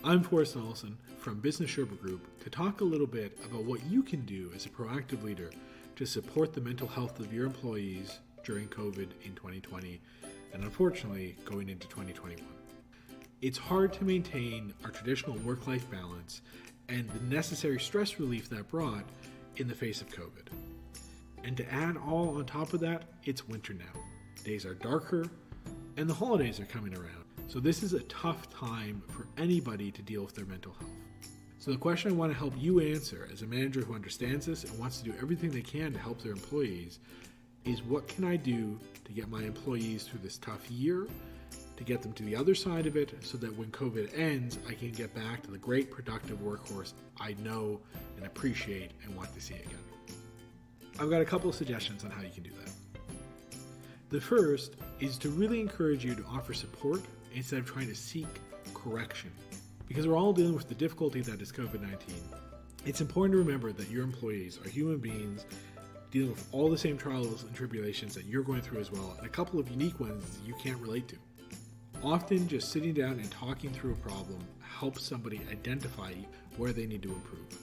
I'm Forrest Allison from Business Sherpa Group to talk a little bit about what you can do as a proactive leader to support the mental health of your employees during COVID in 2020 and unfortunately going into 2021. It's hard to maintain our traditional work-life balance and the necessary stress relief that brought in the face of COVID. And to add all on top of that, it's winter now. Days are darker and the holidays are coming around. So this is a tough time for anybody to deal with their mental health. So the question I want to help you answer as a manager who understands this and wants to do everything they can to help their employees is, what can I do to get my employees through this tough year, to get them to the other side of it so that when COVID ends, I can get back to the great productive workforce I know and appreciate and want to see again. I've got a couple of suggestions on how you can do that. The first is to really encourage you to offer support instead of trying to seek correction. Because we're all dealing with the difficulty that is COVID-19, it's important to remember that your employees are human beings dealing with all the same trials and tribulations that you're going through as well, and a couple of unique ones that you can't relate to. Often just sitting down and talking through a problem helps somebody identify where they need to improve.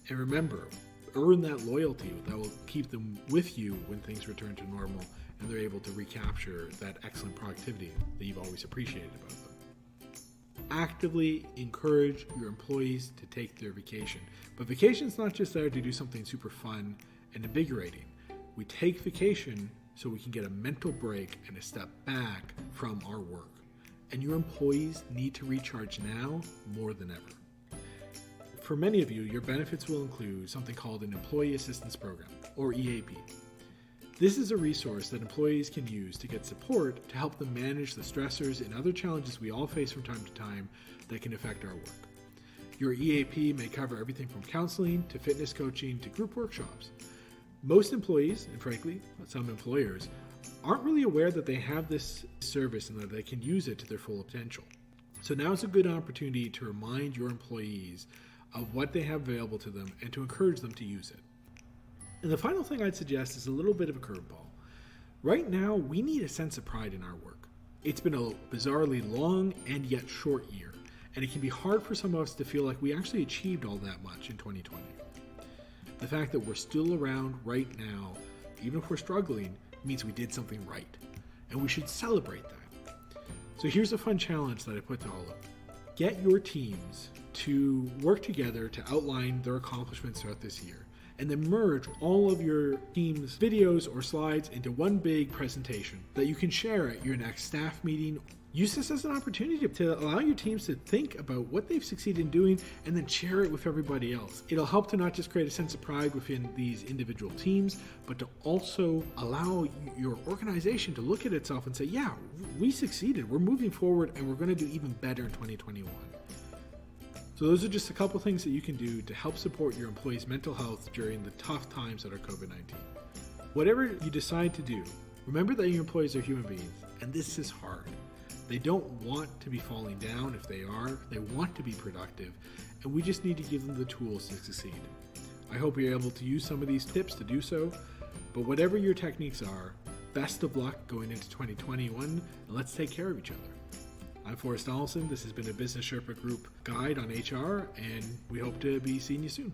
And remember, earn that loyalty that will keep them with you when things return to normal and they're able to recapture that excellent productivity that you've always appreciated about them. Actively encourage your employees to take their vacation. But vacation's not just there to do something super fun and invigorating. We take vacation so we can get a mental break and a step back from our work. And your employees need to recharge now more than ever. For many of you, your benefits will include something called an Employee Assistance Program, or EAP. This is a resource that employees can use to get support to help them manage the stressors and other challenges we all face from time to time that can affect our work. Your EAP may cover everything from counseling to fitness coaching to group workshops. Most employees, and frankly, some employers, aren't really aware that they have this service and that they can use it to their full potential. So now is a good opportunity to remind your employees of what they have available to them and to encourage them to use it. And the final thing I'd suggest is a little bit of a curveball. Right now, we need a sense of pride in our work. It's been a bizarrely long and yet short year, and it can be hard for some of us to feel like we actually achieved all that much in 2020. The fact that we're still around right now, even if we're struggling, means we did something right, and we should celebrate that. So here's a fun challenge that I put to all of you. Get your teams to work together to outline their accomplishments throughout this year, and then merge all of your team's videos or slides into one big presentation that you can share at your next staff meeting. Use this as an opportunity to allow your teams to think about what they've succeeded in doing and then share it with everybody else. It'll help to not just create a sense of pride within these individual teams, but to also allow your organization to look at itself and say, yeah, we succeeded, we're moving forward, and we're going to do even better in 2021. So those are just a couple things that you can do to help support your employees' mental health during the tough times that are COVID-19. Whatever you decide to do, remember that your employees are human beings, and this is hard. They don't want to be falling down if they are. They want to be productive, and we just need to give them the tools to succeed. I hope you're able to use some of these tips to do so, but whatever your techniques are, best of luck going into 2021, and let's take care of each other. I'm Forrest Allison. This has been a Business Sherpa Group guide on HR, and we hope to be seeing you soon.